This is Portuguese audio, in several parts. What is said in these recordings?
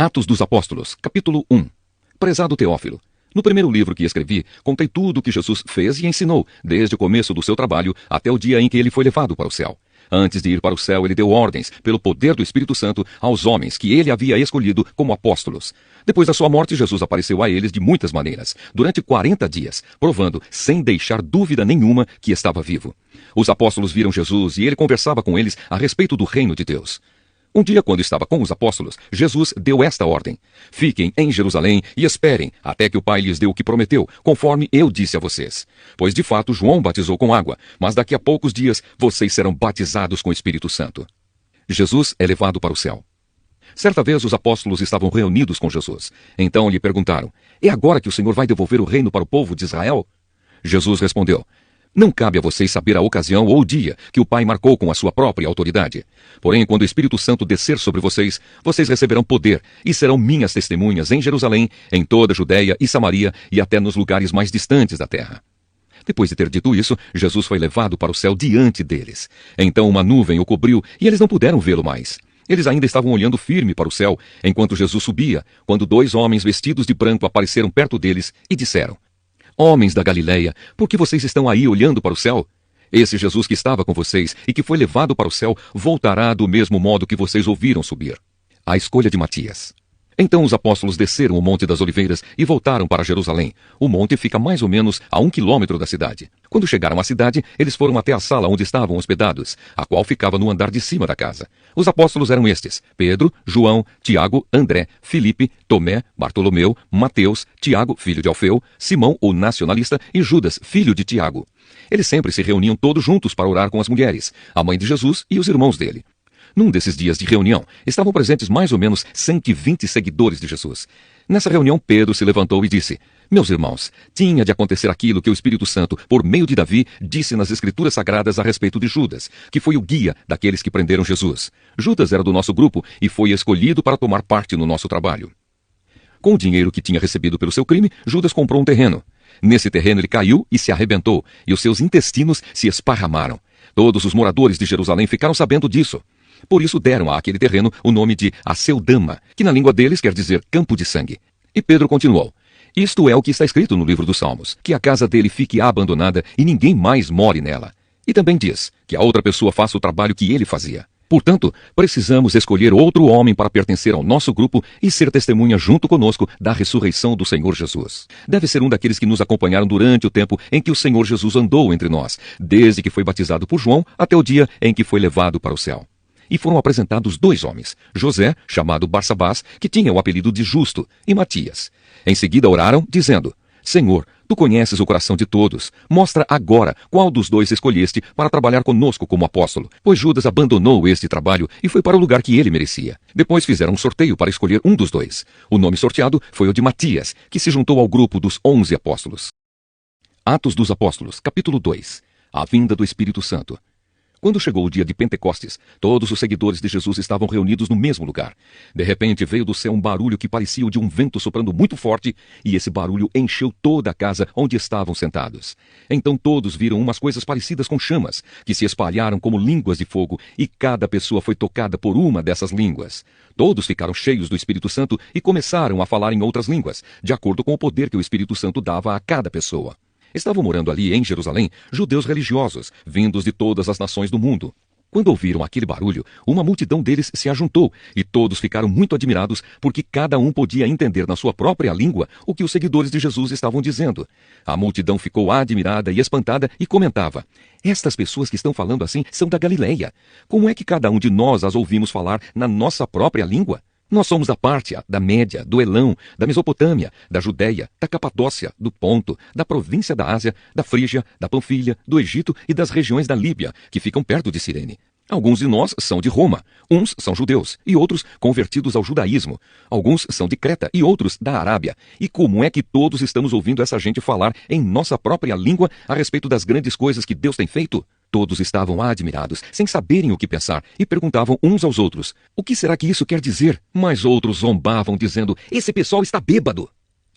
Atos dos Apóstolos, capítulo 1. Prezado Teófilo, no primeiro livro que escrevi, contei tudo o que Jesus fez e ensinou, desde o começo do seu trabalho até o dia em que ele foi levado para o céu. Antes de ir para o céu, ele deu ordens, pelo poder do Espírito Santo, aos homens que ele havia escolhido como apóstolos. Depois da sua morte, Jesus apareceu a eles de muitas maneiras, durante 40 dias, provando, sem deixar dúvida nenhuma, que estava vivo. Os apóstolos viram Jesus e ele conversava com eles a respeito do reino de Deus. Um dia, quando estava com os apóstolos, Jesus deu esta ordem: fiquem em Jerusalém e esperem até que o Pai lhes dê o que prometeu, conforme eu disse a vocês. Pois de fato João batizou com água, mas daqui a poucos dias vocês serão batizados com o Espírito Santo. Jesus é levado para o céu. Certa vez os apóstolos estavam reunidos com Jesus. Então lhe perguntaram: é agora que o Senhor vai devolver o reino para o povo de Israel? Jesus respondeu: não cabe a vocês saber a ocasião ou o dia que o Pai marcou com a sua própria autoridade. Porém, quando o Espírito Santo descer sobre vocês, vocês receberão poder e serão minhas testemunhas em Jerusalém, em toda a Judeia e Samaria e até nos lugares mais distantes da terra. Depois de ter dito isso, Jesus foi levado para o céu diante deles. Então uma nuvem o cobriu e eles não puderam vê-lo mais. Eles ainda estavam olhando firme para o céu, enquanto Jesus subia, quando 2 homens vestidos de branco apareceram perto deles e disseram: homens da Galileia, por que vocês estão aí olhando para o céu? Esse Jesus que estava com vocês e que foi levado para o céu voltará do mesmo modo que vocês ouviram subir. A escolha de Matias. Então os apóstolos desceram o Monte das Oliveiras e voltaram para Jerusalém. O monte fica mais ou menos a 1 quilômetro da cidade. Quando chegaram à cidade, eles foram até a sala onde estavam hospedados, a qual ficava no andar de cima da casa. Os apóstolos eram estes: Pedro, João, Tiago, André, Filipe, Tomé, Bartolomeu, Mateus, Tiago, filho de Alfeu, Simão, o nacionalista, e Judas, filho de Tiago. Eles sempre se reuniam todos juntos para orar com as mulheres, a mãe de Jesus e os irmãos dele. Num desses dias de reunião, estavam presentes mais ou menos 120 seguidores de Jesus. Nessa reunião, Pedro se levantou e disse: meus irmãos, tinha de acontecer aquilo que o Espírito Santo, por meio de Davi, disse nas Escrituras Sagradas a respeito de Judas, que foi o guia daqueles que prenderam Jesus. Judas era do nosso grupo e foi escolhido para tomar parte no nosso trabalho. Com o dinheiro que tinha recebido pelo seu crime, Judas comprou um terreno. Nesse terreno ele caiu e se arrebentou, e os seus intestinos se esparramaram. Todos os moradores de Jerusalém ficaram sabendo disso. Por isso deram àquele terreno o nome de Aceldama, que na língua deles quer dizer campo de sangue. E Pedro continuou: isto é o que está escrito no livro dos Salmos, que a casa dele fique abandonada e ninguém mais more nela. E também diz que a outra pessoa faça o trabalho que ele fazia. Portanto, precisamos escolher outro homem para pertencer ao nosso grupo e ser testemunha junto conosco da ressurreição do Senhor Jesus. Deve ser um daqueles que nos acompanharam durante o tempo em que o Senhor Jesus andou entre nós, desde que foi batizado por João até o dia em que foi levado para o céu. E foram apresentados 2 homens, José, chamado Barsabás, que tinha o apelido de Justo, e Matias. Em seguida oraram, dizendo: Senhor, tu conheces o coração de todos. Mostra agora qual dos 2 escolheste para trabalhar conosco como apóstolo. Pois Judas abandonou este trabalho e foi para o lugar que ele merecia. Depois fizeram um sorteio para escolher um dos 2. O nome sorteado foi o de Matias, que se juntou ao grupo dos 11 apóstolos. Atos dos Apóstolos, capítulo 2. A vinda do Espírito Santo. Quando chegou o dia de Pentecostes, todos os seguidores de Jesus estavam reunidos no mesmo lugar. De repente veio do céu um barulho que parecia o de um vento soprando muito forte, e esse barulho encheu toda a casa onde estavam sentados. Então todos viram umas coisas parecidas com chamas, que se espalharam como línguas de fogo, e cada pessoa foi tocada por uma dessas línguas. Todos ficaram cheios do Espírito Santo e começaram a falar em outras línguas, de acordo com o poder que o Espírito Santo dava a cada pessoa. Estavam morando ali em Jerusalém judeus religiosos, vindos de todas as nações do mundo. Quando ouviram aquele barulho, uma multidão deles se ajuntou, e todos ficaram muito admirados, porque cada um podia entender na sua própria língua o que os seguidores de Jesus estavam dizendo. A multidão ficou admirada e espantada e comentava: estas pessoas que estão falando assim são da Galileia. Como é que cada um de nós as ouvimos falar na nossa própria língua? Nós somos da Pártia, da Média, do Elão, da Mesopotâmia, da Judéia, da Capadócia, do Ponto, da província da Ásia, da Frígia, da Panfilha, do Egito e das regiões da Líbia, que ficam perto de Cirene. Alguns de nós são de Roma, uns são judeus e outros convertidos ao judaísmo. Alguns são de Creta e outros da Arábia. E como é que todos estamos ouvindo essa gente falar em nossa própria língua a respeito das grandes coisas que Deus tem feito? Todos estavam admirados, sem saberem o que pensar, e perguntavam uns aos outros: o que será que isso quer dizer? Mas outros zombavam, dizendo: esse pessoal está bêbado.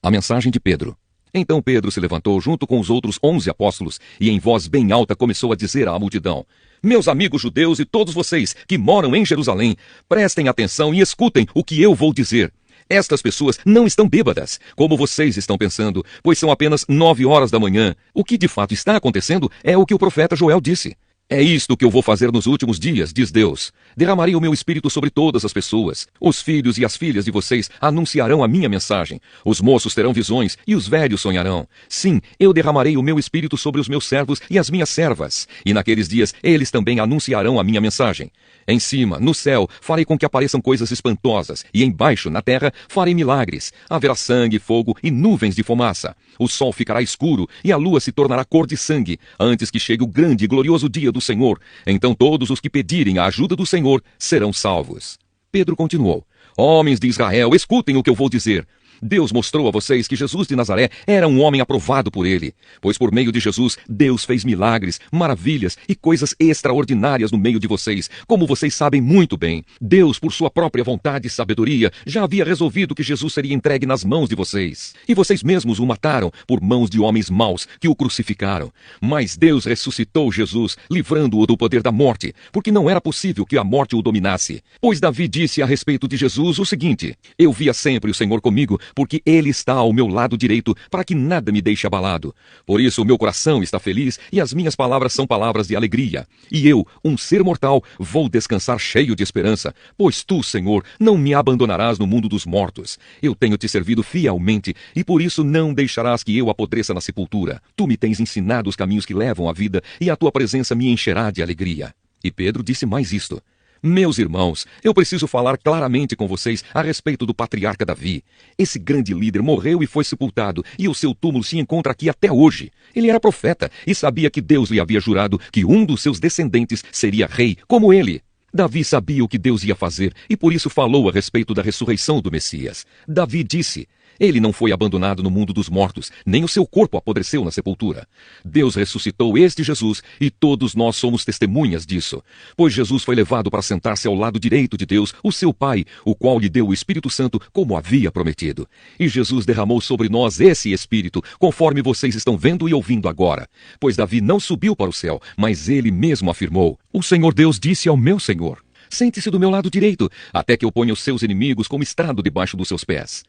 A mensagem de Pedro. Então Pedro se levantou junto com os outros 11 apóstolos e em voz bem alta começou a dizer à multidão: meus amigos judeus e todos vocês que moram em Jerusalém, prestem atenção e escutem o que eu vou dizer. Estas pessoas não estão bêbadas, como vocês estão pensando, pois são apenas 9 horas da manhã. O que de fato está acontecendo é o que o profeta Joel disse. É isto que eu vou fazer nos últimos dias, diz Deus. Derramarei o meu espírito sobre todas as pessoas. Os filhos e as filhas de vocês anunciarão a minha mensagem. Os moços terão visões e os velhos sonharão. Sim, eu derramarei o meu espírito sobre os meus servos e as minhas servas. E naqueles dias eles também anunciarão a minha mensagem. Em cima, no céu, farei com que apareçam coisas espantosas, e embaixo, na terra, farei milagres. Haverá sangue, fogo e nuvens de fumaça. O sol ficará escuro e a lua se tornará cor de sangue, antes que chegue o grande e glorioso dia do Senhor. Então todos os que pedirem a ajuda do Senhor serão salvos. Pedro continuou: Homens de Israel, escutem o que eu vou dizer. Deus mostrou a vocês que Jesus de Nazaré era um homem aprovado por ele, pois por meio de Jesus, Deus fez milagres, maravilhas e coisas extraordinárias no meio de vocês, como vocês sabem muito bem. Deus, por sua própria vontade e sabedoria, já havia resolvido que Jesus seria entregue nas mãos de vocês. E vocês mesmos o mataram por mãos de homens maus que o crucificaram. Mas Deus ressuscitou Jesus, livrando-o do poder da morte, porque não era possível que a morte o dominasse. Pois Davi disse a respeito de Jesus o seguinte: Eu via sempre o Senhor comigo, porque ele está ao meu lado direito, para que nada me deixe abalado. Por isso o meu coração está feliz e as minhas palavras são palavras de alegria. E eu, um ser mortal, vou descansar cheio de esperança, pois tu, Senhor, não me abandonarás no mundo dos mortos. Eu tenho te servido fielmente e por isso não deixarás que eu apodreça na sepultura. Tu me tens ensinado os caminhos que levam à vida e a tua presença me encherá de alegria. E Pedro disse mais isto: Meus irmãos, eu preciso falar claramente com vocês a respeito do patriarca Davi. Esse grande líder morreu e foi sepultado, e o seu túmulo se encontra aqui até hoje. Ele era profeta e sabia que Deus lhe havia jurado que um dos seus descendentes seria rei, como ele. Davi sabia o que Deus ia fazer e por isso falou a respeito da ressurreição do Messias. Davi disse: Ele não foi abandonado no mundo dos mortos, nem o seu corpo apodreceu na sepultura. Deus ressuscitou este Jesus e todos nós somos testemunhas disso. Pois Jesus foi levado para sentar-se ao lado direito de Deus, o seu Pai, o qual lhe deu o Espírito Santo como havia prometido. E Jesus derramou sobre nós esse Espírito, conforme vocês estão vendo e ouvindo agora. Pois Davi não subiu para o céu, mas ele mesmo afirmou: O Senhor Deus disse ao meu Senhor: Sente-se do meu lado direito, até que eu ponha os seus inimigos como estrado debaixo dos seus pés.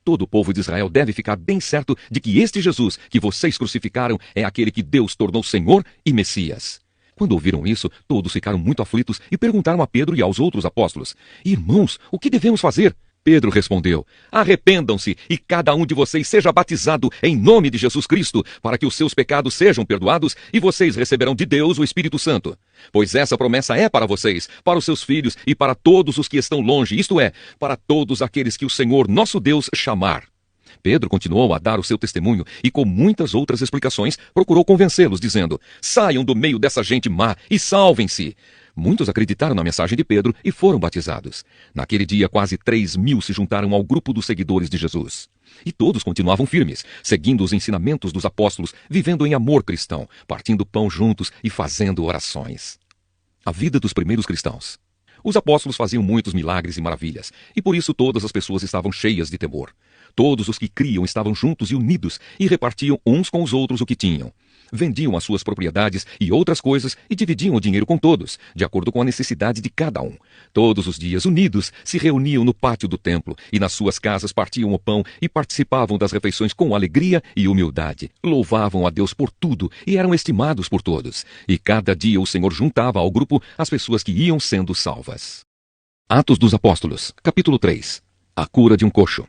Todo o povo de Israel deve ficar bem certo de que este Jesus que vocês crucificaram é aquele que Deus tornou Senhor e Messias. Quando ouviram isso, todos ficaram muito aflitos e perguntaram a Pedro e aos outros apóstolos: Irmãos, o que devemos fazer? Pedro respondeu: Arrependam-se e cada um de vocês seja batizado em nome de Jesus Cristo, para que os seus pecados sejam perdoados e vocês receberão de Deus o Espírito Santo. Pois essa promessa é para vocês, para os seus filhos e para todos os que estão longe, isto é, para todos aqueles que o Senhor nosso Deus chamar. Pedro continuou a dar o seu testemunho e, com muitas outras explicações, procurou convencê-los, dizendo: Saiam do meio dessa gente má e salvem-se. Muitos acreditaram na mensagem de Pedro e foram batizados. Naquele dia, quase 3.000 se juntaram ao grupo dos seguidores de Jesus. E todos continuavam firmes, seguindo os ensinamentos dos apóstolos, vivendo em amor cristão, partindo pão juntos e fazendo orações. A vida dos primeiros cristãos. Os apóstolos faziam muitos milagres e maravilhas, e por isso todas as pessoas estavam cheias de temor. Todos os que criam estavam juntos e unidos e repartiam uns com os outros o que tinham. Vendiam as suas propriedades e outras coisas e dividiam o dinheiro com todos, de acordo com a necessidade de cada um. Todos os dias, unidos, se reuniam no pátio do templo e nas suas casas partiam o pão e participavam das refeições com alegria e humildade. Louvavam a Deus por tudo e eram estimados por todos. E cada dia o Senhor juntava ao grupo as pessoas que iam sendo salvas. Atos dos Apóstolos, capítulo 3. A cura de um coxo.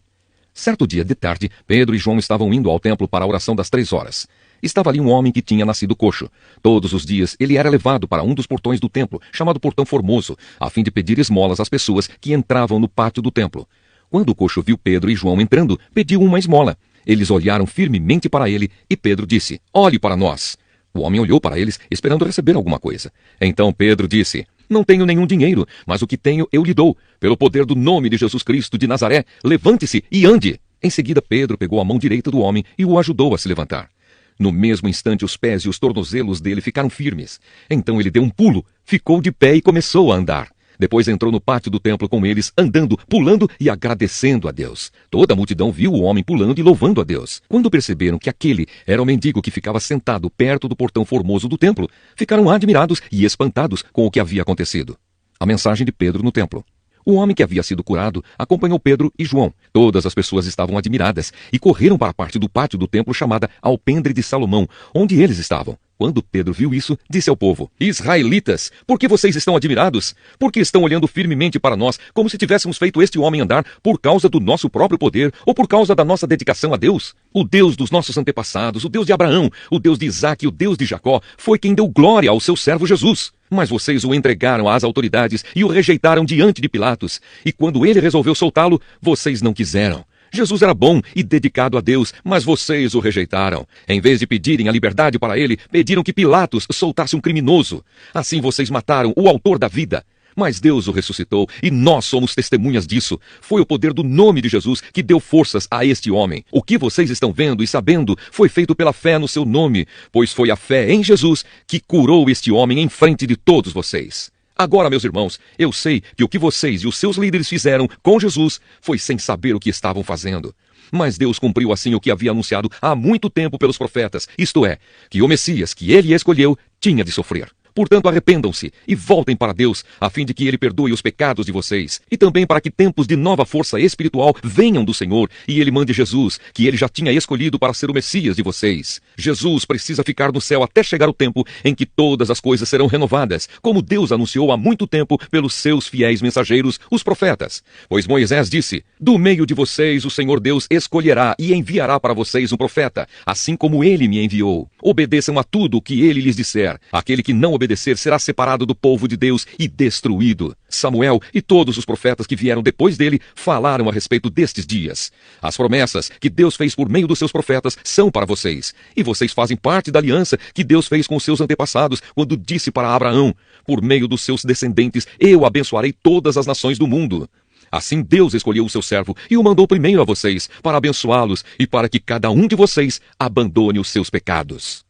Certo dia de tarde, Pedro e João estavam indo ao templo para a oração das 3 horas. Estava ali um homem que tinha nascido coxo. Todos os dias ele era levado para um dos portões do templo, chamado Portão Formoso, a fim de pedir esmolas às pessoas que entravam no pátio do templo. Quando o coxo viu Pedro e João entrando, pediu uma esmola. Eles olharam firmemente para ele e Pedro disse: Olhe para nós. O homem olhou para eles, esperando receber alguma coisa. Então Pedro disse: Não tenho nenhum dinheiro, mas o que tenho eu lhe dou. Pelo poder do nome de Jesus Cristo de Nazaré, levante-se e ande. Em seguida, Pedro pegou a mão direita do homem e o ajudou a se levantar. No mesmo instante, os pés e os tornozelos dele ficaram firmes. Então ele deu um pulo, ficou de pé e começou a andar. Depois entrou no pátio do templo com eles, andando, pulando e agradecendo a Deus. Toda a multidão viu o homem pulando e louvando a Deus. Quando perceberam que aquele era o mendigo que ficava sentado perto do portão formoso do templo, ficaram admirados e espantados com o que havia acontecido. A mensagem de Pedro no templo. O homem que havia sido curado acompanhou Pedro e João. Todas as pessoas estavam admiradas e correram para a parte do pátio do templo chamada Alpendre de Salomão, onde eles estavam. Quando Pedro viu isso, disse ao povo: Israelitas, por que vocês estão admirados? Por que estão olhando firmemente para nós, como se tivéssemos feito este homem andar por causa do nosso próprio poder ou por causa da nossa dedicação a Deus? O Deus dos nossos antepassados, o Deus de Abraão, o Deus de Isaque e o Deus de Jacó, foi quem deu glória ao seu servo Jesus. Mas vocês o entregaram às autoridades e o rejeitaram diante de Pilatos. E quando ele resolveu soltá-lo, vocês não quiseram. Jesus era bom e dedicado a Deus, mas vocês o rejeitaram. Em vez de pedirem a liberdade para ele, pediram que Pilatos soltasse um criminoso. Assim vocês mataram o autor da vida. Mas Deus o ressuscitou e nós somos testemunhas disso. Foi o poder do nome de Jesus que deu forças a este homem. O que vocês estão vendo e sabendo foi feito pela fé no seu nome, pois foi a fé em Jesus que curou este homem em frente de todos vocês. Agora, meus irmãos, eu sei que o que vocês e os seus líderes fizeram com Jesus foi sem saber o que estavam fazendo. Mas Deus cumpriu assim o que havia anunciado há muito tempo pelos profetas, isto é, que o Messias que ele escolheu tinha de sofrer. Portanto, arrependam-se e voltem para Deus, a fim de que ele perdoe os pecados de vocês, e também para que tempos de nova força espiritual venham do Senhor, e ele mande Jesus, que ele já tinha escolhido para ser o Messias de vocês. Jesus precisa ficar no céu até chegar o tempo em que todas as coisas serão renovadas, como Deus anunciou há muito tempo pelos seus fiéis mensageiros, os profetas. Pois Moisés disse: do meio de vocês o Senhor Deus escolherá e enviará para vocês um profeta, assim como ele me enviou. Obedeçam a tudo o que ele lhes disser. Aquele que não obedecer será separado do povo de Deus e destruído. Samuel e todos os profetas que vieram depois dele falaram a respeito destes dias. As promessas que Deus fez por meio dos seus profetas são para vocês. E vocês fazem parte da aliança que Deus fez com seus antepassados quando disse para Abraão: por meio dos seus descendentes eu abençoarei todas as nações do mundo. Assim Deus escolheu o seu servo e o mandou primeiro a vocês, para abençoá-los e para que cada um de vocês abandone os seus pecados.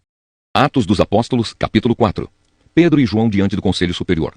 Atos dos Apóstolos, capítulo 4. Pedro e João diante do Conselho Superior.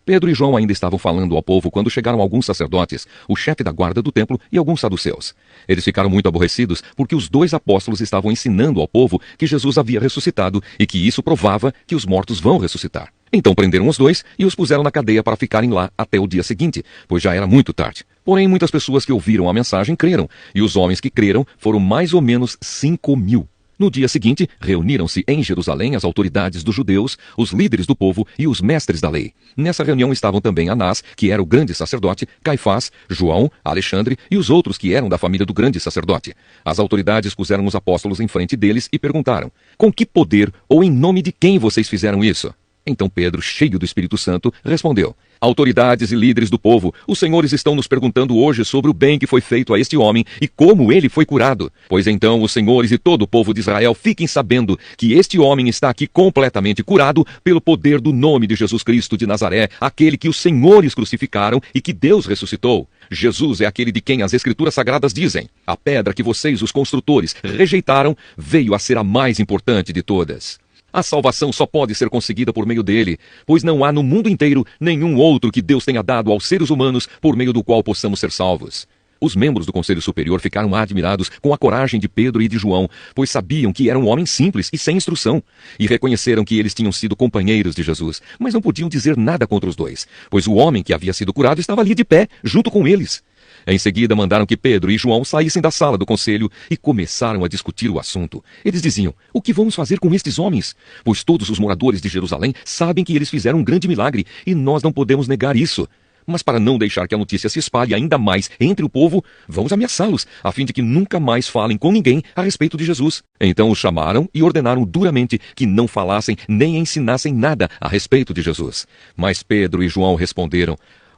Pedro e João ainda estavam falando ao povo quando chegaram alguns sacerdotes, o chefe da guarda do templo e alguns saduceus. Eles ficaram muito aborrecidos porque os dois apóstolos estavam ensinando ao povo que Jesus havia ressuscitado e que isso provava que os mortos vão ressuscitar. Então prenderam os dois e os puseram na cadeia para ficarem lá até o dia seguinte, pois já era muito tarde. Porém, muitas pessoas que ouviram a mensagem creram, e os homens que creram foram mais ou menos 5.000. No dia seguinte, reuniram-se em Jerusalém as autoridades dos judeus, os líderes do povo e os mestres da lei. Nessa reunião estavam também Anás, que era o grande sacerdote, Caifás, João, Alexandre e os outros que eram da família do grande sacerdote. As autoridades puseram os apóstolos em frente deles e perguntaram: com que poder ou em nome de quem vocês fizeram isso? Então Pedro, cheio do Espírito Santo, respondeu: autoridades e líderes do povo, os senhores estão nos perguntando hoje sobre o bem que foi feito a este homem e como ele foi curado. Pois então os senhores e todo o povo de Israel fiquem sabendo que este homem está aqui completamente curado pelo poder do nome de Jesus Cristo de Nazaré, aquele que os senhores crucificaram e que Deus ressuscitou. Jesus é aquele de quem as Escrituras Sagradas dizem: a pedra que vocês, os construtores, rejeitaram, veio a ser a mais importante de todas. A salvação só pode ser conseguida por meio dele, pois não há no mundo inteiro nenhum outro que Deus tenha dado aos seres humanos por meio do qual possamos ser salvos. Os membros do Conselho Superior ficaram admirados com a coragem de Pedro e de João, pois sabiam que eram homens simples e sem instrução, e reconheceram que eles tinham sido companheiros de Jesus, mas não podiam dizer nada contra os dois, pois o homem que havia sido curado estava ali de pé, junto com eles. Em seguida, mandaram que Pedro e João saíssem da sala do conselho e começaram a discutir o assunto. Eles diziam: o que vamos fazer com estes homens? Pois todos os moradores de Jerusalém sabem que eles fizeram um grande milagre e nós não podemos negar isso. Mas para não deixar que a notícia se espalhe ainda mais entre o povo, vamos ameaçá-los, a fim de que nunca mais falem com ninguém a respeito de Jesus. Então os chamaram e ordenaram duramente que não falassem nem ensinassem nada a respeito de Jesus. Mas Pedro e João responderam: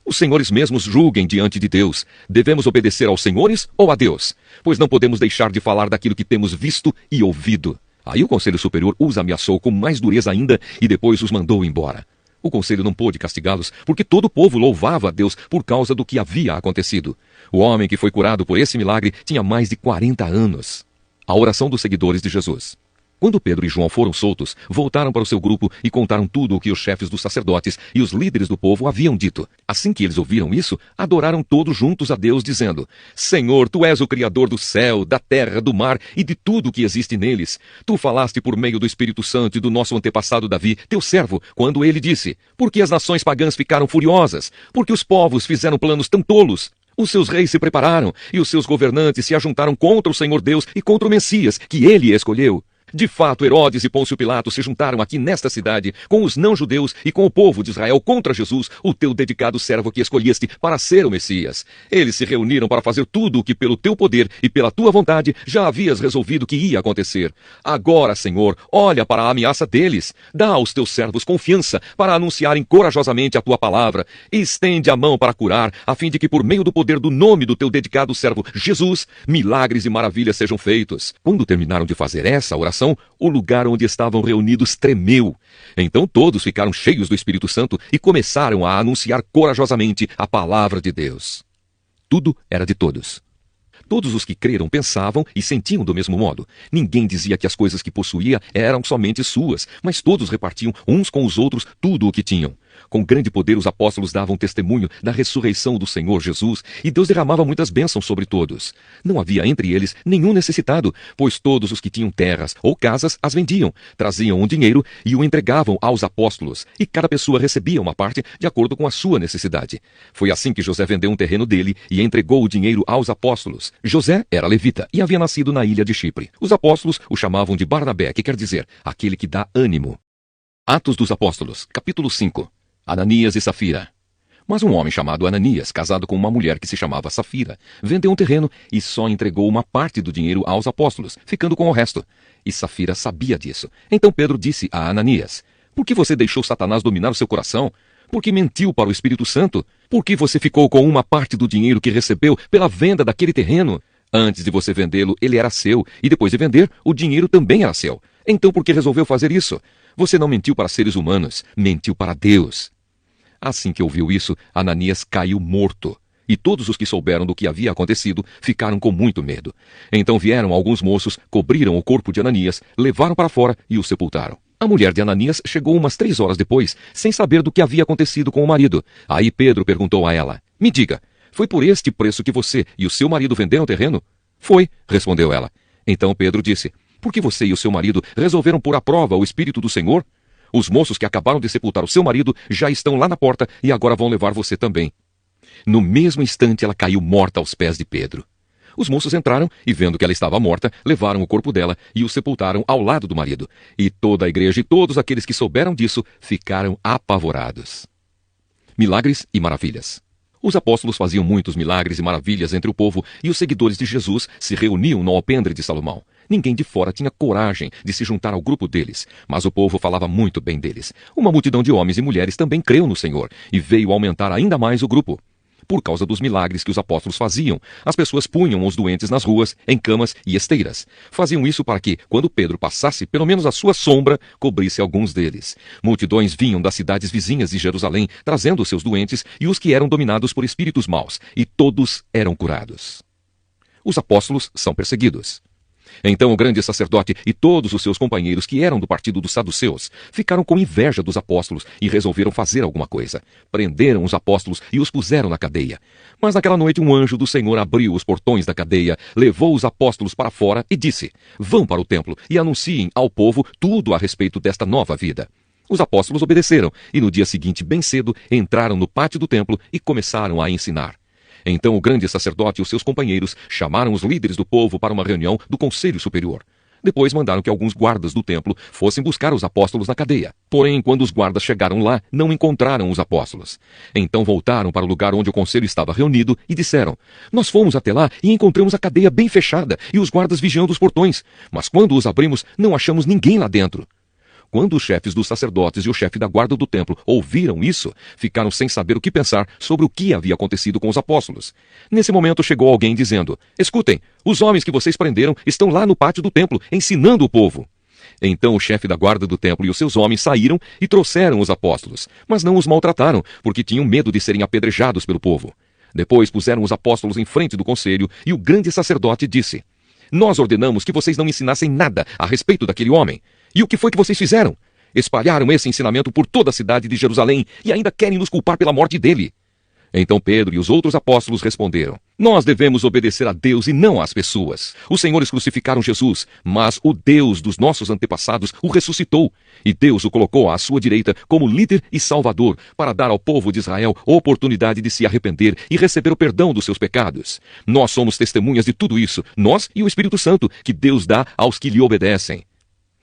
os senhores mesmos julguem diante de Deus. Devemos obedecer aos senhores ou a Deus? Pois não podemos deixar de falar daquilo que temos visto e ouvido. Aí o Conselho Superior os ameaçou com mais dureza ainda e depois os mandou embora. O conselho não pôde castigá-los, porque todo o povo louvava a Deus por causa do que havia acontecido. O homem que foi curado por esse milagre tinha mais de 40 anos. A oração dos seguidores de Jesus. Quando Pedro e João foram soltos, voltaram para o seu grupo e contaram tudo o que os chefes dos sacerdotes e os líderes do povo haviam dito. Assim que eles ouviram isso, adoraram todos juntos a Deus, dizendo: Senhor, Tu és o Criador do céu, da terra, do mar e de tudo o que existe neles. Tu falaste por meio do Espírito Santo e do nosso antepassado Davi, teu servo, quando ele disse: Por que as nações pagãs ficaram furiosas? Porque os povos fizeram planos tão tolos? Os seus reis se prepararam e os seus governantes se ajuntaram contra o Senhor Deus e contra o Messias, que ele escolheu. De fato, Herodes e Pôncio Pilato se juntaram aqui nesta cidade com os não-judeus e com o povo de Israel contra Jesus, o teu dedicado servo que escolheste para ser o Messias. Eles se reuniram para fazer tudo o que pelo teu poder e pela tua vontade já havias resolvido que ia acontecer. Agora, Senhor, olha para a ameaça deles. Dá aos teus servos confiança para anunciarem corajosamente a tua palavra. Estende a mão para curar, a fim de que por meio do poder do nome do teu dedicado servo Jesus, milagres e maravilhas sejam feitos. Quando terminaram de fazer essa oração, o lugar onde estavam reunidos tremeu. Então todos ficaram cheios do Espírito Santo e começaram a anunciar corajosamente a palavra de Deus. Tudo era de todos. Todos os que creram pensavam e sentiam do mesmo modo. Ninguém dizia que as coisas que possuía eram somente suas, mas todos repartiam uns com os outros tudo o que tinham. Com grande poder os apóstolos davam testemunho da ressurreição do Senhor Jesus, e Deus derramava muitas bênçãos sobre todos. Não havia entre eles nenhum necessitado, pois todos os que tinham terras ou casas as vendiam, traziam o dinheiro e o entregavam aos apóstolos, e cada pessoa recebia uma parte de acordo com a sua necessidade. Foi assim que José vendeu um terreno dele e entregou o dinheiro aos apóstolos. José era levita e havia nascido na ilha de Chipre. Os apóstolos o chamavam de Barnabé, que quer dizer, aquele que dá ânimo. Atos dos Apóstolos, capítulo 5. Ananias e Safira. Mas um homem chamado Ananias, casado com uma mulher que se chamava Safira, vendeu um terreno e só entregou uma parte do dinheiro aos apóstolos, ficando com o resto. E Safira sabia disso. Então Pedro disse a Ananias: Por que você deixou Satanás dominar o seu coração? Por que mentiu para o Espírito Santo? Por que você ficou com uma parte do dinheiro que recebeu pela venda daquele terreno? Antes de você vendê-lo, ele era seu, e depois de vender, o dinheiro também era seu. Então por que resolveu fazer isso? Você não mentiu para seres humanos, mentiu para Deus. Assim que ouviu isso, Ananias caiu morto. E todos os que souberam do que havia acontecido ficaram com muito medo. Então vieram alguns moços, cobriram o corpo de Ananias, levaram para fora e o sepultaram. A mulher de Ananias chegou umas 3 horas depois, sem saber do que havia acontecido com o marido. Aí Pedro perguntou a ela: Me diga, foi por este preço que você e o seu marido venderam o terreno? Foi, respondeu ela. Então Pedro disse: Por que você e o seu marido resolveram pôr à prova o Espírito do Senhor? Os moços que acabaram de sepultar o seu marido já estão lá na porta e agora vão levar você também. No mesmo instante ela caiu morta aos pés de Pedro. Os moços entraram e, vendo que ela estava morta, levaram o corpo dela e o sepultaram ao lado do marido. E toda a igreja e todos aqueles que souberam disso ficaram apavorados. Milagres e maravilhas. Os apóstolos faziam muitos milagres e maravilhas entre o povo e os seguidores de Jesus se reuniam no alpendre de Salomão. Ninguém de fora tinha coragem de se juntar ao grupo deles, mas o povo falava muito bem deles. Uma multidão de homens e mulheres também creu no Senhor e veio aumentar ainda mais o grupo. Por causa dos milagres que os apóstolos faziam, as pessoas punham os doentes nas ruas, em camas e esteiras. Faziam isso para que, quando Pedro passasse, pelo menos a sua sombra cobrisse alguns deles. Multidões vinham das cidades vizinhas de Jerusalém, trazendo os seus doentes e os que eram dominados por espíritos maus, e todos eram curados. Os apóstolos são perseguidos. Então o grande sacerdote e todos os seus companheiros que eram do partido dos saduceus ficaram com inveja dos apóstolos e resolveram fazer alguma coisa. Prenderam os apóstolos e os puseram na cadeia. Mas naquela noite um anjo do Senhor abriu os portões da cadeia, levou os apóstolos para fora e disse: Vão para o templo e anunciem ao povo tudo a respeito desta nova vida. Os apóstolos obedeceram e no dia seguinte, bem cedo, entraram no pátio do templo e começaram a ensinar. Então o grande sacerdote e os seus companheiros chamaram os líderes do povo para uma reunião do Conselho Superior. Depois mandaram que alguns guardas do templo fossem buscar os apóstolos na cadeia. Porém, quando os guardas chegaram lá, não encontraram os apóstolos. Então voltaram para o lugar onde o conselho estava reunido e disseram: Nós fomos até lá e encontramos a cadeia bem fechada e os guardas vigiando os portões. Mas quando os abrimos, não achamos ninguém lá dentro. Quando os chefes dos sacerdotes e o chefe da guarda do templo ouviram isso, ficaram sem saber o que pensar sobre o que havia acontecido com os apóstolos. Nesse momento chegou alguém dizendo: Escutem, os homens que vocês prenderam estão lá no pátio do templo, ensinando o povo. Então o chefe da guarda do templo e os seus homens saíram e trouxeram os apóstolos, mas não os maltrataram, porque tinham medo de serem apedrejados pelo povo. Depois puseram os apóstolos em frente do conselho e o grande sacerdote disse: Nós ordenamos que vocês não ensinassem nada a respeito daquele homem. E o que foi que vocês fizeram? Espalharam esse ensinamento por toda a cidade de Jerusalém e ainda querem nos culpar pela morte dele. Então Pedro e os outros apóstolos responderam: Nós devemos obedecer a Deus e não às pessoas. Os senhores crucificaram Jesus, mas o Deus dos nossos antepassados o ressuscitou. E Deus o colocou à sua direita como líder e salvador, para dar ao povo de Israel oportunidade de se arrepender e receber o perdão dos seus pecados. Nós somos testemunhas de tudo isso, nós e o Espírito Santo, que Deus dá aos que lhe obedecem.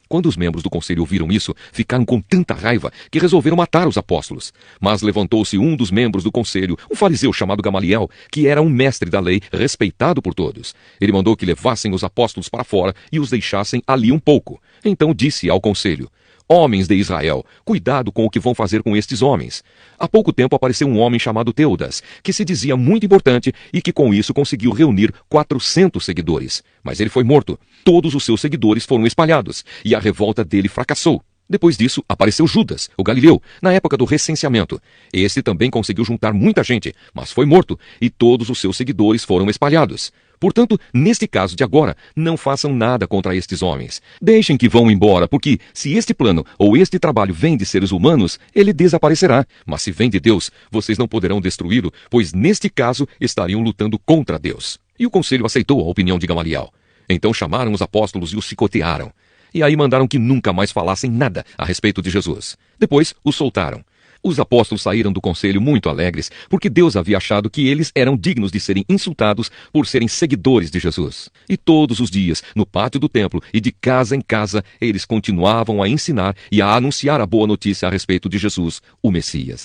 Quando os membros do conselho ouviram isso, ficaram com tanta raiva que resolveram matar os apóstolos. Mas levantou-se um dos membros do conselho, um fariseu chamado Gamaliel, que era um mestre da lei, respeitado por todos. Ele mandou que levassem os apóstolos para fora e os deixassem ali um pouco. Então disse ao conselho: Homens de Israel, cuidado com o que vão fazer com estes homens. Há pouco tempo apareceu um homem chamado Teudas, que se dizia muito importante e que com isso conseguiu reunir 400 seguidores. Mas ele foi morto. Todos os seus seguidores foram espalhados, e a revolta dele fracassou. Depois disso, apareceu Judas, o Galileu, na época do recenseamento. Este também conseguiu juntar muita gente, mas foi morto, e todos os seus seguidores foram espalhados. Portanto, neste caso de agora, não façam nada contra estes homens. Deixem que vão embora, porque se este plano ou este trabalho vem de seres humanos, ele desaparecerá. Mas se vem de Deus, vocês não poderão destruí-lo, pois neste caso estariam lutando contra Deus. E o conselho aceitou a opinião de Gamaliel. Então chamaram os apóstolos e os chicotearam. E aí mandaram que nunca mais falassem nada a respeito de Jesus. Depois os soltaram. Os apóstolos saíram do conselho muito alegres, porque Deus havia achado que eles eram dignos de serem insultados por serem seguidores de Jesus. E todos os dias, no pátio do templo e de casa em casa, eles continuavam a ensinar e a anunciar a boa notícia a respeito de Jesus, o Messias.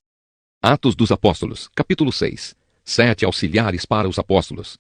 Atos dos Apóstolos, capítulo 6. 7 auxiliares para os apóstolos.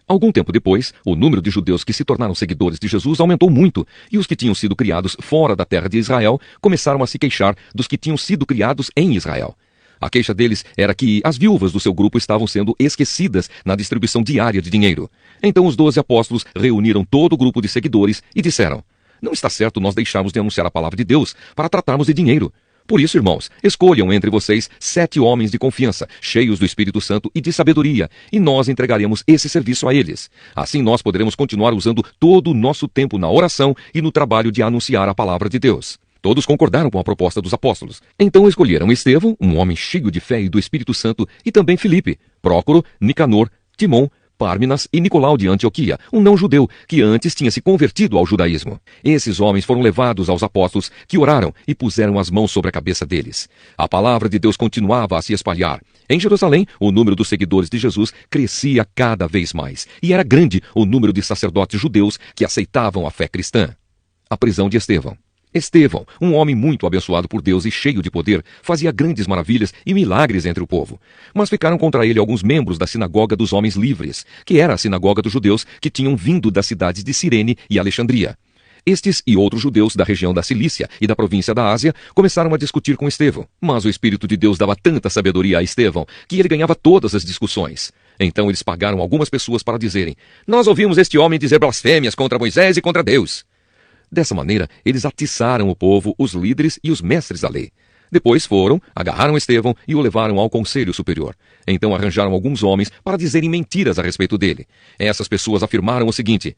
Algum tempo depois, o número de judeus que se tornaram seguidores de Jesus aumentou muito, e os que tinham sido criados fora da terra de Israel começaram a se queixar dos que tinham sido criados em Israel. A queixa deles era que as viúvas do seu grupo estavam sendo esquecidas na distribuição diária de dinheiro. Então os 12 apóstolos reuniram todo o grupo de seguidores e disseram: Não está certo nós deixarmos de anunciar a palavra de Deus para tratarmos de dinheiro. Por isso, irmãos, escolham entre vocês 7 homens de confiança, cheios do Espírito Santo e de sabedoria, e nós entregaremos esse serviço a eles. Assim nós poderemos continuar usando todo o nosso tempo na oração e no trabalho de anunciar a palavra de Deus. Todos concordaram com a proposta dos apóstolos. Então escolheram Estevão, um homem cheio de fé e do Espírito Santo, e também Filipe, Prócoro, Nicanor, Timon, Pármenas e Nicolau de Antioquia, um não-judeu que antes tinha se convertido ao judaísmo. Esses homens foram levados aos apóstolos, que oraram e puseram as mãos sobre a cabeça deles. A palavra de Deus continuava a se espalhar. Em Jerusalém, o número dos seguidores de Jesus crescia cada vez mais, e era grande o número de sacerdotes judeus que aceitavam a fé cristã. A prisão de Estevão. Estevão, um homem muito abençoado por Deus e cheio de poder, fazia grandes maravilhas e milagres entre o povo. Mas ficaram contra ele alguns membros da Sinagoga dos Homens Livres, que era a sinagoga dos judeus que tinham vindo das cidades de Cirene e Alexandria. Estes e outros judeus da região da Cilícia e da província da Ásia começaram a discutir com Estevão. Mas o Espírito de Deus dava tanta sabedoria a Estevão que ele ganhava todas as discussões. Então eles pagaram algumas pessoas para dizerem: Nós ouvimos este homem dizer blasfêmias contra Moisés e contra Deus. Dessa maneira, eles atiçaram o povo, os líderes e os mestres da lei. Depois foram, agarraram Estevão e o levaram ao conselho superior. Então arranjaram alguns homens para dizerem mentiras a respeito dele. Essas pessoas afirmaram o seguinte: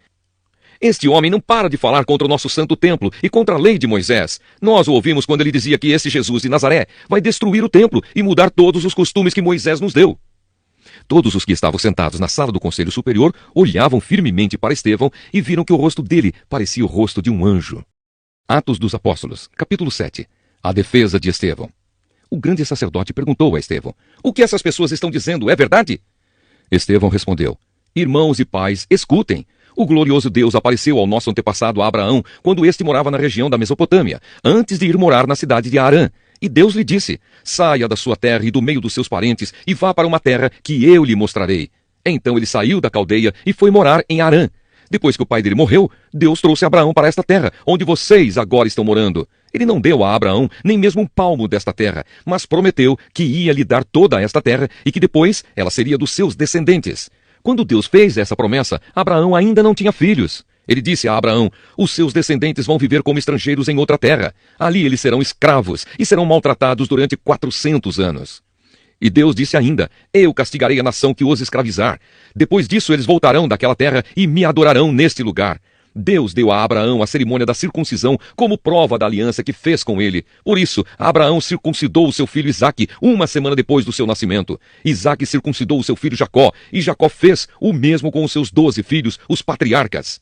Este homem não para de falar contra o nosso santo templo e contra a lei de Moisés. Nós o ouvimos quando ele dizia que esse Jesus de Nazaré vai destruir o templo e mudar todos os costumes que Moisés nos deu. Todos os que estavam sentados na sala do conselho superior olhavam firmemente para Estevão e viram que o rosto dele parecia o rosto de um anjo. Atos dos Apóstolos, capítulo 7. A defesa de Estevão. O grande sacerdote perguntou a Estevão: O que essas pessoas estão dizendo é verdade? Estevão respondeu: Irmãos e pais, escutem. O glorioso Deus apareceu ao nosso antepassado Abraão quando este morava na região da Mesopotâmia, antes de ir morar na cidade de Harã. E Deus lhe disse: Saia da sua terra e do meio dos seus parentes e vá para uma terra que eu lhe mostrarei. Então ele saiu da caldeia e foi morar em Harã. Depois que o pai dele morreu, Deus trouxe Abraão para esta terra, onde vocês agora estão morando. Ele não deu a Abraão nem mesmo um palmo desta terra, mas prometeu que ia lhe dar toda esta terra e que depois ela seria dos seus descendentes. Quando Deus fez essa promessa, Abraão ainda não tinha filhos. Ele disse a Abraão: Os seus descendentes vão viver como estrangeiros em outra terra. Ali eles serão escravos e serão maltratados durante 400 anos. E Deus disse ainda: eu castigarei a nação que os escravizar. Depois disso eles voltarão daquela terra e me adorarão neste lugar. Deus deu a Abraão a cerimônia da circuncisão como prova da aliança que fez com ele. Por isso, Abraão circuncidou o seu filho Isaque 1 semana depois do seu nascimento. Isaque circuncidou o seu filho Jacó, e Jacó fez o mesmo com os seus 12 filhos, os patriarcas.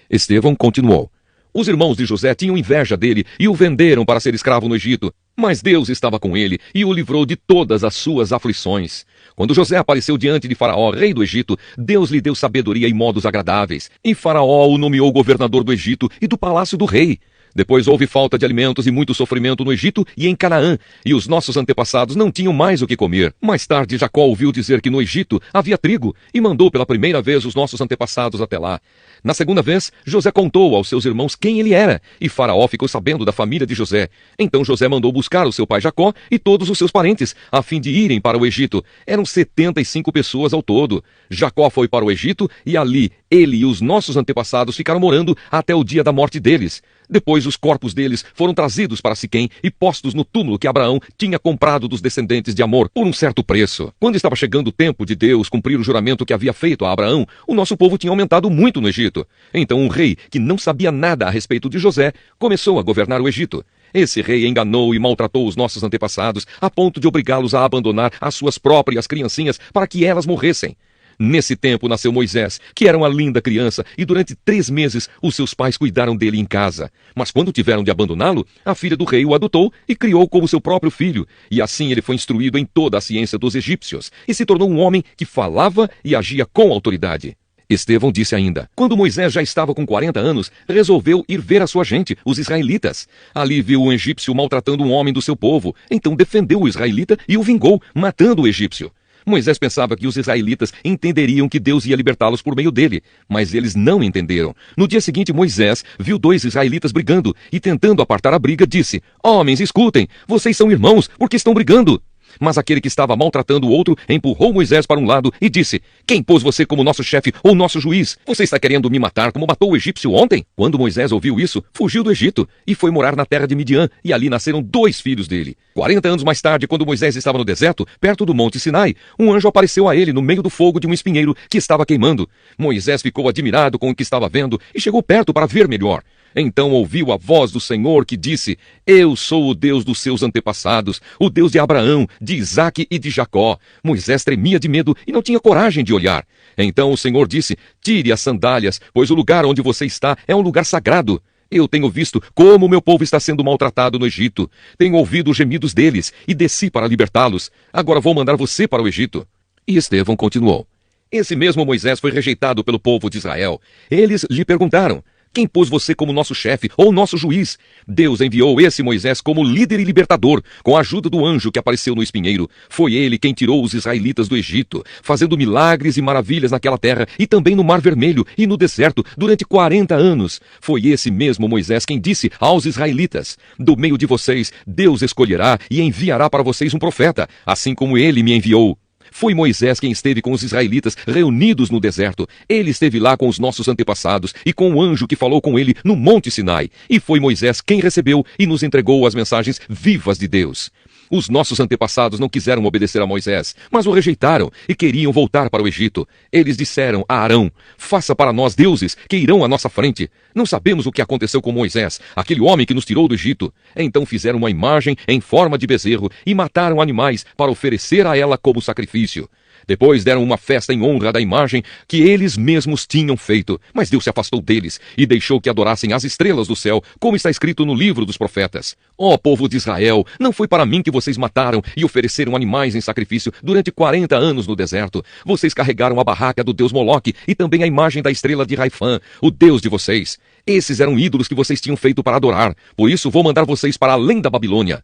Estevão continuou: os irmãos de José tinham inveja dele e o venderam para ser escravo no Egito. Mas Deus estava com ele e o livrou de todas as suas aflições. Quando José apareceu diante de Faraó, rei do Egito, Deus lhe deu sabedoria e modos agradáveis. E Faraó o nomeou governador do Egito e do palácio do rei. Depois houve falta de alimentos e muito sofrimento no Egito e em Canaã, e os nossos antepassados não tinham mais o que comer. Mais tarde, Jacó ouviu dizer que no Egito havia trigo e mandou pela primeira vez os nossos antepassados até lá. Na segunda vez, José contou aos seus irmãos quem ele era, e Faraó ficou sabendo da família de José. Então José mandou buscar o seu pai Jacó e todos os seus parentes, a fim de irem para o Egito. Eram 75 pessoas ao todo. Jacó foi para o Egito e ali ele e os nossos antepassados ficaram morando até o dia da morte deles. Depois os corpos deles foram trazidos para Siquém e postos no túmulo que Abraão tinha comprado dos descendentes de Amor por um certo preço. Quando estava chegando o tempo de Deus cumprir o juramento que havia feito a Abraão, o nosso povo tinha aumentado muito no Egito. Então um rei, que não sabia nada a respeito de José, começou a governar o Egito. Esse rei enganou e maltratou os nossos antepassados a ponto de obrigá-los a abandonar as suas próprias criancinhas para que elas morressem. Nesse tempo nasceu Moisés, que era uma linda criança, e durante 3 meses os seus pais cuidaram dele em casa. Mas quando tiveram de abandoná-lo, a filha do rei o adotou e criou como seu próprio filho. E assim ele foi instruído em toda a ciência dos egípcios, e se tornou um homem que falava e agia com autoridade. Estevão disse ainda: quando Moisés já estava com 40 anos, resolveu ir ver a sua gente, os israelitas. Ali viu um egípcio maltratando um homem do seu povo, então defendeu o israelita e o vingou, matando o egípcio. Moisés pensava que os israelitas entenderiam que Deus ia libertá-los por meio dele, mas eles não entenderam. No dia seguinte, Moisés viu 2 israelitas brigando e, tentando apartar a briga, disse: homens, escutem, vocês são irmãos, porque estão brigando. Mas aquele que estava maltratando o outro empurrou Moisés para um lado e disse: quem pôs você como nosso chefe ou nosso juiz? Você está querendo me matar como matou o egípcio ontem? Quando Moisés ouviu isso, fugiu do Egito e foi morar na terra de Midian, e ali nasceram 2 filhos dele. 40 anos mais tarde, quando Moisés estava no deserto, perto do monte Sinai, um anjo apareceu a ele no meio do fogo de um espinheiro que estava queimando. Moisés ficou admirado com o que estava vendo e chegou perto para ver melhor. Então ouviu a voz do Senhor que disse: eu sou o Deus dos seus antepassados, o Deus de Abraão, de Isaque e de Jacó. Moisés tremia de medo e não tinha coragem de olhar. Então o Senhor disse: tire as sandálias, pois o lugar onde você está é um lugar sagrado. Eu tenho visto como o meu povo está sendo maltratado no Egito. Tenho ouvido os gemidos deles e desci para libertá-los. Agora vou mandar você para o Egito. E Estevão continuou: esse mesmo Moisés foi rejeitado pelo povo de Israel. Eles lhe perguntaram: quem pôs você como nosso chefe ou nosso juiz? Deus enviou esse Moisés como líder e libertador, com a ajuda do anjo que apareceu no espinheiro. Foi ele quem tirou os israelitas do Egito, fazendo milagres e maravilhas naquela terra e também no Mar Vermelho e no deserto durante 40 anos. Foi esse mesmo Moisés quem disse aos israelitas: do meio de vocês, Deus escolherá e enviará para vocês um profeta, assim como ele me enviou. Foi Moisés quem esteve com os israelitas reunidos no deserto. Ele esteve lá com os nossos antepassados e com o anjo que falou com ele no Monte Sinai. E foi Moisés quem recebeu e nos entregou as mensagens vivas de Deus. Os nossos antepassados não quiseram obedecer a Moisés, mas o rejeitaram e queriam voltar para o Egito. Eles disseram a Arão: faça para nós deuses que irão à nossa frente. Não sabemos o que aconteceu com Moisés, aquele homem que nos tirou do Egito. Então fizeram uma imagem em forma de bezerro e mataram animais para oferecer a ela como sacrifício. Depois deram uma festa em honra da imagem que eles mesmos tinham feito. Mas Deus se afastou deles e deixou que adorassem as estrelas do céu, como está escrito no livro dos profetas. Ó povo de Israel, não foi para mim que vocês mataram e ofereceram animais em sacrifício durante 40 anos no deserto. Vocês carregaram a barraca do deus Moloque e também a imagem da estrela de Raifã, o deus de vocês. Esses eram ídolos que vocês tinham feito para adorar. Por isso vou mandar vocês para além da Babilônia.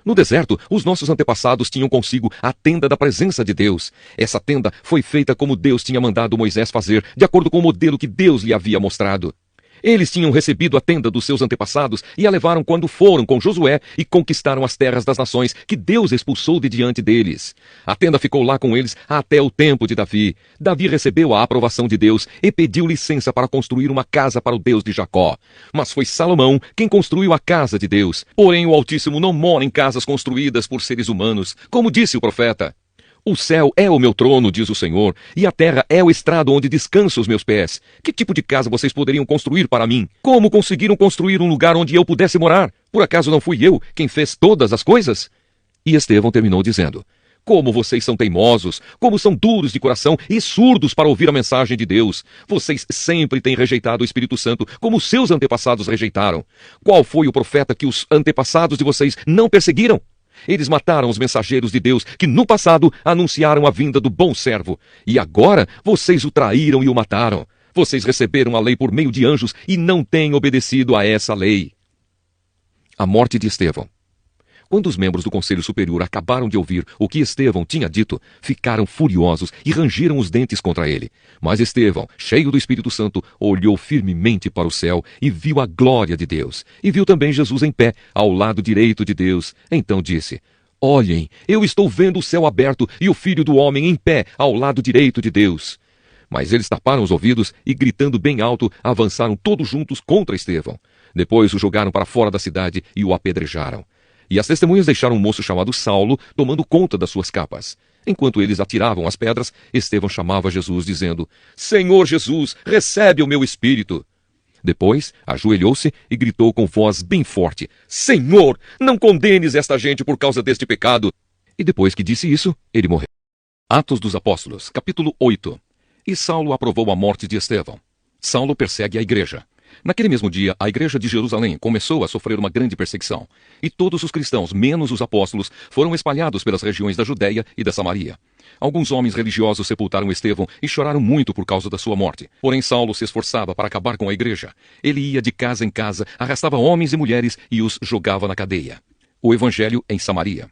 No deserto, os nossos antepassados tinham consigo a tenda da presença de Deus. Essa tenda foi feita como Deus tinha mandado Moisés fazer, de acordo com o modelo que Deus lhe havia mostrado. Eles tinham recebido a tenda dos seus antepassados e a levaram quando foram com Josué e conquistaram as terras das nações que Deus expulsou de diante deles. A tenda ficou lá com eles até o tempo de Davi. Davi recebeu a aprovação de Deus e pediu licença para construir uma casa para o Deus de Jacó. Mas foi Salomão quem construiu a casa de Deus. Porém, o Altíssimo não mora em casas construídas por seres humanos, como disse o profeta. O céu é o meu trono, diz o Senhor, e a terra é o estrado onde descansam os meus pés. Que tipo de casa vocês poderiam construir para mim? Como conseguiram construir um lugar onde eu pudesse morar? Por acaso não fui eu quem fez todas as coisas? E Estevão terminou dizendo: como vocês são teimosos, como são duros de coração e surdos para ouvir a mensagem de Deus. Vocês sempre têm rejeitado o Espírito Santo, como seus antepassados rejeitaram. Qual foi o profeta que os antepassados de vocês não perseguiram? Eles mataram os mensageiros de Deus que no passado anunciaram a vinda do bom servo. E agora vocês o traíram e o mataram. Vocês receberam a lei por meio de anjos e não têm obedecido a essa lei. A morte de Estevão. Quando os membros do Conselho Superior acabaram de ouvir o que Estevão tinha dito, ficaram furiosos e rangiram os dentes contra ele. Mas Estevão, cheio do Espírito Santo, olhou firmemente para o céu e viu a glória de Deus. E viu também Jesus em pé, ao lado direito de Deus. Então disse: olhem, eu estou vendo o céu aberto e o Filho do Homem em pé, ao lado direito de Deus. Mas eles taparam os ouvidos e, gritando bem alto, avançaram todos juntos contra Estevão. Depois o jogaram para fora da cidade e o apedrejaram. E as testemunhas deixaram um moço chamado Saulo tomando conta das suas capas. Enquanto eles atiravam as pedras, Estevão chamava Jesus, dizendo: Senhor Jesus, recebe o meu espírito. Depois, ajoelhou-se e gritou com voz bem forte: Senhor, não condenes esta gente por causa deste pecado. E depois que disse isso, ele morreu. Atos dos Apóstolos, capítulo 8. E Saulo aprovou a morte de Estevão. Saulo persegue a igreja. Naquele mesmo dia, a igreja de Jerusalém começou a sofrer uma grande perseguição. E todos os cristãos, menos os apóstolos, foram espalhados pelas regiões da Judéia e da Samaria. Alguns homens religiosos sepultaram Estevão e choraram muito por causa da sua morte. Porém, Saulo se esforçava para acabar com a igreja. Ele ia de casa em casa, arrastava homens e mulheres e os jogava na cadeia. O evangelho em Samaria.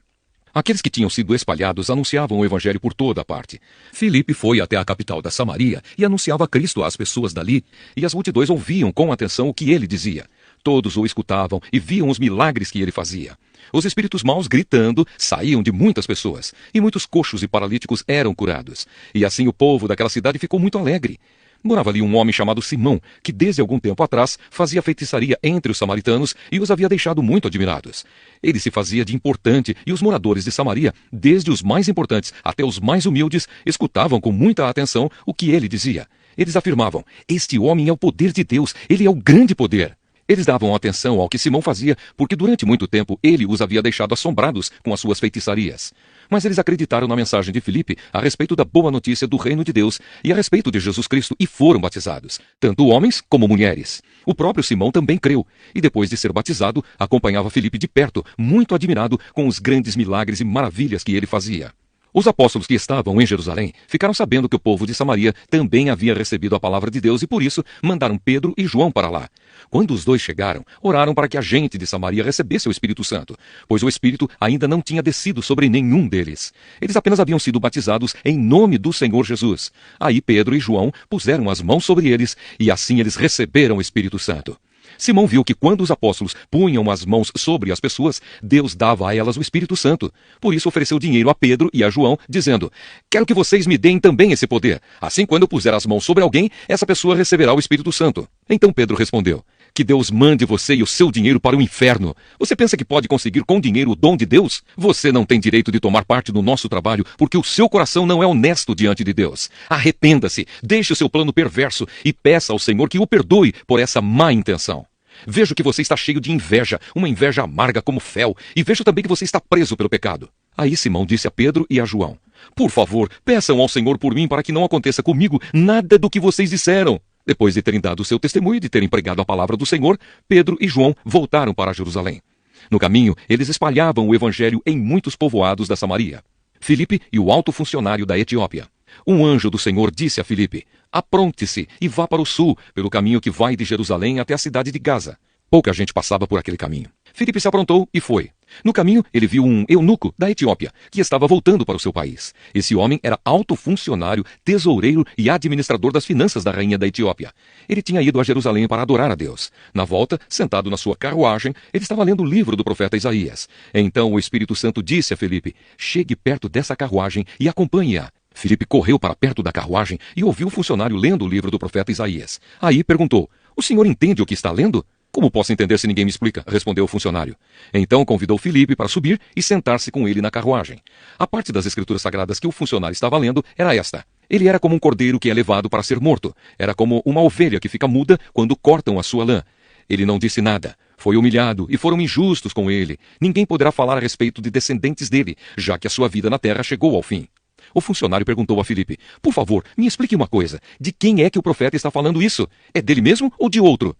Aqueles que tinham sido espalhados anunciavam o evangelho por toda a parte. Filipe foi até a capital da Samaria e anunciava Cristo às pessoas dali, e as multidões ouviam com atenção o que ele dizia. Todos o escutavam e viam os milagres que ele fazia. Os espíritos maus, gritando, saíam de muitas pessoas, e muitos coxos e paralíticos eram curados. E assim o povo daquela cidade ficou muito alegre. Morava ali um homem chamado Simão, que desde algum tempo atrás fazia feitiçaria entre os samaritanos e os havia deixado muito admirados. Ele se fazia de importante e os moradores de Samaria, desde os mais importantes até os mais humildes, escutavam com muita atenção o que ele dizia. Eles afirmavam: este homem é o poder de Deus, ele é o grande poder. Eles davam atenção ao que Simão fazia, porque durante muito tempo ele os havia deixado assombrados com as suas feitiçarias. Mas eles acreditaram na mensagem de Filipe a respeito da boa notícia do reino de Deus e a respeito de Jesus Cristo e foram batizados, tanto homens como mulheres. O próprio Simão também creu, e depois de ser batizado, acompanhava Filipe de perto, muito admirado com os grandes milagres e maravilhas que ele fazia. Os apóstolos que estavam em Jerusalém ficaram sabendo que o povo de Samaria também havia recebido a palavra de Deus e por isso mandaram Pedro e João para lá. Quando os dois chegaram, oraram para que a gente de Samaria recebesse o Espírito Santo, pois o Espírito ainda não tinha descido sobre nenhum deles. Eles apenas haviam sido batizados em nome do Senhor Jesus. Aí Pedro e João puseram as mãos sobre eles e assim eles receberam o Espírito Santo. Simão viu que quando os apóstolos punham as mãos sobre as pessoas, Deus dava a elas o Espírito Santo. Por isso ofereceu dinheiro a Pedro e a João, dizendo: quero que vocês me deem também esse poder. Assim, quando eu puser as mãos sobre alguém, essa pessoa receberá o Espírito Santo. Então Pedro respondeu: que Deus mande você e o seu dinheiro para o inferno. Você pensa que pode conseguir com dinheiro o dom de Deus? Você não tem direito de tomar parte no nosso trabalho, porque o seu coração não é honesto diante de Deus. Arrependa-se, deixe o seu plano perverso e peça ao Senhor que o perdoe por essa má intenção. Vejo que você está cheio de inveja, uma inveja amarga como fel, e vejo também que você está preso pelo pecado. Aí Simão disse a Pedro e a João: por favor, peçam ao Senhor por mim para que não aconteça comigo nada do que vocês disseram. Depois de terem dado o seu testemunho e de terem pregado a palavra do Senhor, Pedro e João voltaram para Jerusalém. No caminho, eles espalhavam o evangelho em muitos povoados da Samaria. Filipe e o alto funcionário da Etiópia. Um anjo do Senhor disse a Filipe: apronte-se e vá para o sul, pelo caminho que vai de Jerusalém até a cidade de Gaza. Pouca gente passava por aquele caminho. Filipe se aprontou e foi. No caminho, ele viu um eunuco da Etiópia, que estava voltando para o seu país. Esse homem era alto funcionário, tesoureiro e administrador das finanças da rainha da Etiópia. Ele tinha ido a Jerusalém para adorar a Deus. Na volta, sentado na sua carruagem, ele estava lendo o livro do profeta Isaías. Então o Espírito Santo disse a Filipe: chegue perto dessa carruagem e acompanhe-a. Filipe correu para perto da carruagem e ouviu o funcionário lendo o livro do profeta Isaías. Aí perguntou: o senhor entende o que está lendo? Como posso entender se ninguém me explica? Respondeu o funcionário. Então convidou Filipe para subir e sentar-se com ele na carruagem. A parte das escrituras sagradas que o funcionário estava lendo era esta. Ele era como um cordeiro que é levado para ser morto. Era como uma ovelha que fica muda quando cortam a sua lã. Ele não disse nada. Foi humilhado e foram injustos com ele. Ninguém poderá falar a respeito de descendentes dele, já que a sua vida na terra chegou ao fim. O funcionário perguntou a Filipe: por favor, me explique uma coisa. De quem é que o profeta está falando isso? É dele mesmo ou de outro?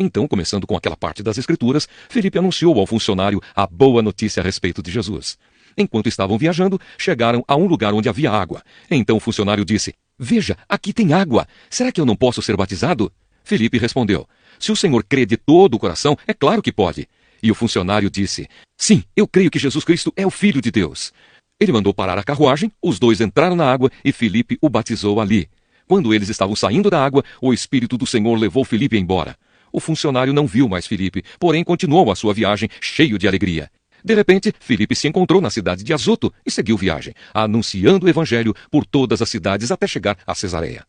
Então, começando com aquela parte das Escrituras, Filipe anunciou ao funcionário a boa notícia a respeito de Jesus. Enquanto estavam viajando, chegaram a um lugar onde havia água. Então o funcionário disse: veja, aqui tem água. Será que eu não posso ser batizado? Filipe respondeu: se o senhor crê de todo o coração, é claro que pode. E o funcionário disse: sim, eu creio que Jesus Cristo é o Filho de Deus. Ele mandou parar a carruagem, os dois entraram na água e Filipe o batizou ali. Quando eles estavam saindo da água, o Espírito do Senhor levou Filipe embora. O funcionário não viu mais Filipe, porém continuou a sua viagem cheio de alegria. De repente, Filipe se encontrou na cidade de Azoto e seguiu viagem, anunciando o evangelho por todas as cidades até chegar a Cesareia.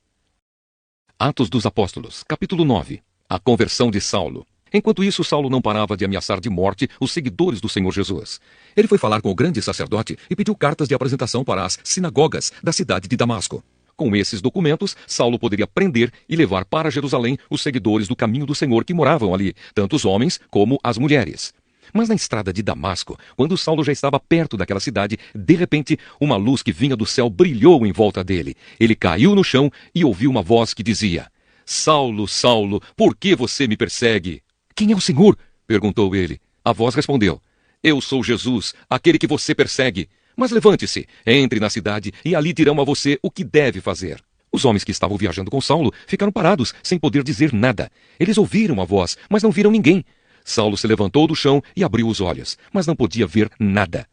Atos dos Apóstolos, capítulo 9. A conversão de Saulo. Enquanto isso, Saulo não parava de ameaçar de morte os seguidores do Senhor Jesus. Ele foi falar com o grande sacerdote e pediu cartas de apresentação para as sinagogas da cidade de Damasco. Com esses documentos, Saulo poderia prender e levar para Jerusalém os seguidores do caminho do Senhor que moravam ali, tanto os homens como as mulheres. Mas na estrada de Damasco, quando Saulo já estava perto daquela cidade, de repente, uma luz que vinha do céu brilhou em volta dele. Ele caiu no chão e ouviu uma voz que dizia: Saulo, Saulo, por que você me persegue? Quem é o Senhor? Perguntou ele. A voz respondeu: Eu sou Jesus, aquele que você persegue. Mas levante-se, entre na cidade e ali dirão a você o que deve fazer. Os homens que estavam viajando com Saulo ficaram parados, sem poder dizer nada. Eles ouviram a voz, mas não viram ninguém. Saulo se levantou do chão e abriu os olhos, mas não podia ver nada.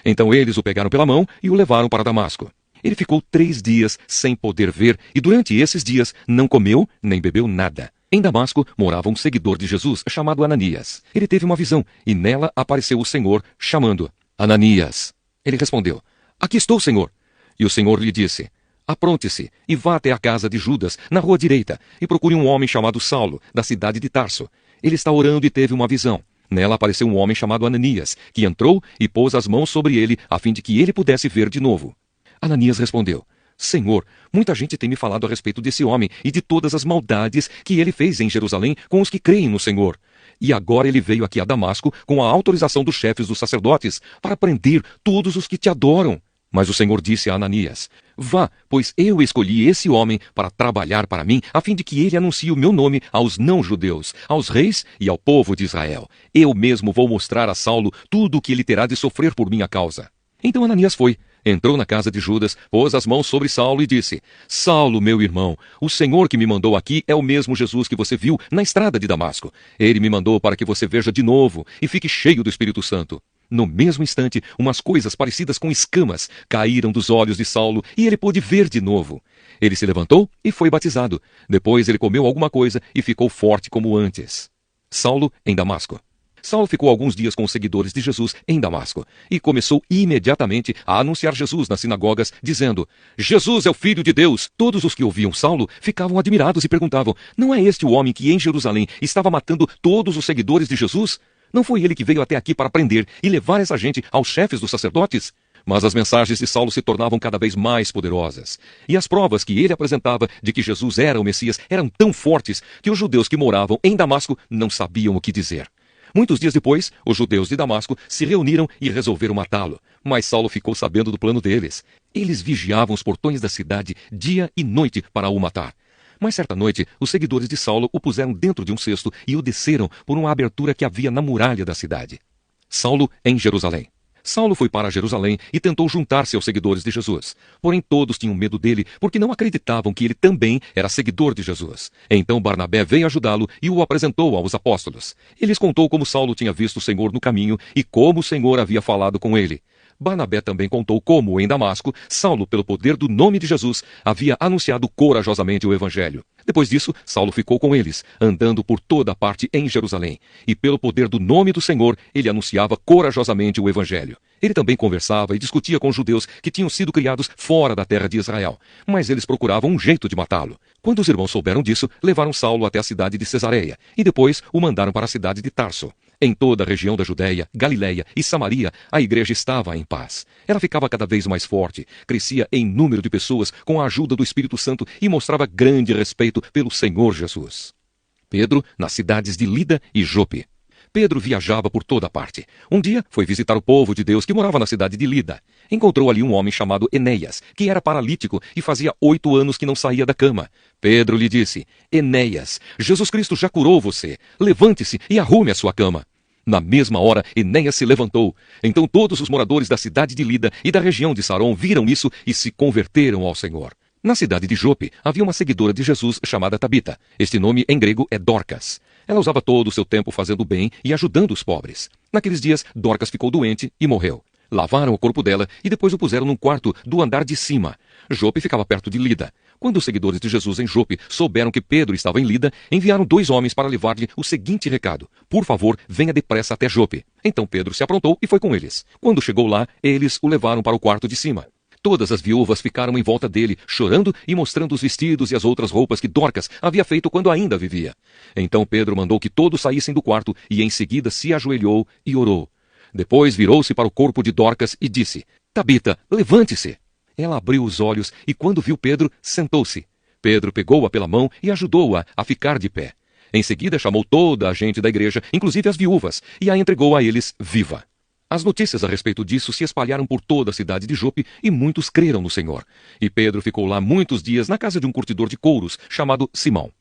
Então eles o pegaram pela mão e o levaram para Damasco. Ele ficou 3 dias sem poder ver e durante esses dias não comeu nem bebeu nada. Em Damasco morava um seguidor de Jesus chamado Ananias. Ele teve uma visão e nela apareceu o Senhor chamando: Ananias. Ele respondeu: Aqui estou, Senhor. E o Senhor lhe disse: Apronte-se e vá até a casa de Judas, na rua direita, e procure um homem chamado Saulo, da cidade de Tarso. Ele está orando e teve uma visão. Nela apareceu um homem chamado Ananias, que entrou e pôs as mãos sobre ele, a fim de que ele pudesse ver de novo. Ananias respondeu: Senhor, muita gente tem me falado a respeito desse homem e de todas as maldades que ele fez em Jerusalém com os que creem no Senhor. E agora ele veio aqui a Damasco com a autorização dos chefes dos sacerdotes para prender todos os que te adoram. Mas o Senhor disse a Ananias: Vá, pois eu escolhi esse homem para trabalhar para mim, a fim de que ele anuncie o meu nome aos não-judeus, aos reis e ao povo de Israel. Eu mesmo vou mostrar a Saulo tudo o que ele terá de sofrer por minha causa. Então Ananias foi, entrou na casa de Judas, pôs as mãos sobre Saulo e disse: Saulo, meu irmão, o Senhor que me mandou aqui é o mesmo Jesus que você viu na estrada de Damasco. Ele me mandou para que você veja de novo e fique cheio do Espírito Santo. No mesmo instante, umas coisas parecidas com escamas caíram dos olhos de Saulo e ele pôde ver de novo. Ele se levantou e foi batizado. Depois ele comeu alguma coisa e ficou forte como antes. Saulo em Damasco. Saulo ficou alguns dias com os seguidores de Jesus em Damasco e começou imediatamente a anunciar Jesus nas sinagogas, dizendo: Jesus é o Filho de Deus. Todos os que ouviam Saulo ficavam admirados e perguntavam: Não é este o homem que em Jerusalém estava matando todos os seguidores de Jesus? Não foi ele que veio até aqui para prender e levar essa gente aos chefes dos sacerdotes? Mas as mensagens de Saulo se tornavam cada vez mais poderosas. E as provas que ele apresentava de que Jesus era o Messias eram tão fortes que os judeus que moravam em Damasco não sabiam o que dizer. Muitos dias depois, os judeus de Damasco se reuniram e resolveram matá-lo. Mas Saulo ficou sabendo do plano deles. Eles vigiavam os portões da cidade dia e noite para o matar. Mas certa noite, os seguidores de Saulo o puseram dentro de um cesto e o desceram por uma abertura que havia na muralha da cidade. Saulo em Jerusalém. Saulo foi para Jerusalém e tentou juntar-se aos seguidores de Jesus. Porém todos tinham medo dele, porque não acreditavam que ele também era seguidor de Jesus. Então Barnabé veio ajudá-lo e o apresentou aos apóstolos. Ele lhes contou como Saulo tinha visto o Senhor no caminho e como o Senhor havia falado com ele. Barnabé também contou como, em Damasco, Saulo, pelo poder do nome de Jesus, havia anunciado corajosamente o Evangelho. Depois disso, Saulo ficou com eles, andando por toda a parte em Jerusalém, e pelo poder do nome do Senhor, ele anunciava corajosamente o Evangelho. Ele também conversava e discutia com os judeus que tinham sido criados fora da terra de Israel, mas eles procuravam um jeito de matá-lo. Quando os irmãos souberam disso, levaram Saulo até a cidade de Cesareia, e depois o mandaram para a cidade de Tarso. Em toda a região da Judéia, Galiléia e Samaria, a igreja estava em paz. Ela ficava cada vez mais forte, crescia em número de pessoas com a ajuda do Espírito Santo e mostrava grande respeito pelo Senhor Jesus. Pedro, nas cidades de Lida e Jope. Pedro viajava por toda parte. Um dia foi visitar o povo de Deus que morava na cidade de Lida. Encontrou ali um homem chamado Enéas, que era paralítico e fazia 8 anos que não saía da cama. Pedro lhe disse: Enéas, Jesus Cristo já curou você. Levante-se e arrume a sua cama. Na mesma hora, Enéas se levantou. Então todos os moradores da cidade de Lida e da região de Saron viram isso e se converteram ao Senhor. Na cidade de Jope, havia uma seguidora de Jesus chamada Tabita. Este nome em grego é Dorcas. Ela usava todo o seu tempo fazendo bem e ajudando os pobres. Naqueles dias, Dorcas ficou doente e morreu. Lavaram o corpo dela e depois o puseram num quarto do andar de cima. Jope ficava perto de Lida. Quando os seguidores de Jesus em Jope souberam que Pedro estava em Lida, enviaram 2 homens para levar-lhe o seguinte recado: por favor, venha depressa até Jope. Então Pedro se aprontou e foi com eles. Quando chegou lá, eles o levaram para o quarto de cima. Todas as viúvas ficaram em volta dele, chorando e mostrando os vestidos e as outras roupas que Dorcas havia feito quando ainda vivia. Então Pedro mandou que todos saíssem do quarto e em seguida se ajoelhou e orou. Depois virou-se para o corpo de Dorcas e disse: Tabita, levante-se. Ela abriu os olhos e quando viu Pedro, sentou-se. Pedro pegou-a pela mão e ajudou-a a ficar de pé. Em seguida chamou toda a gente da igreja, inclusive as viúvas, e a entregou a eles viva. As notícias a respeito disso se espalharam por toda a cidade de Jope e muitos creram no Senhor. E Pedro ficou lá muitos dias na casa de um curtidor de couros chamado Simão.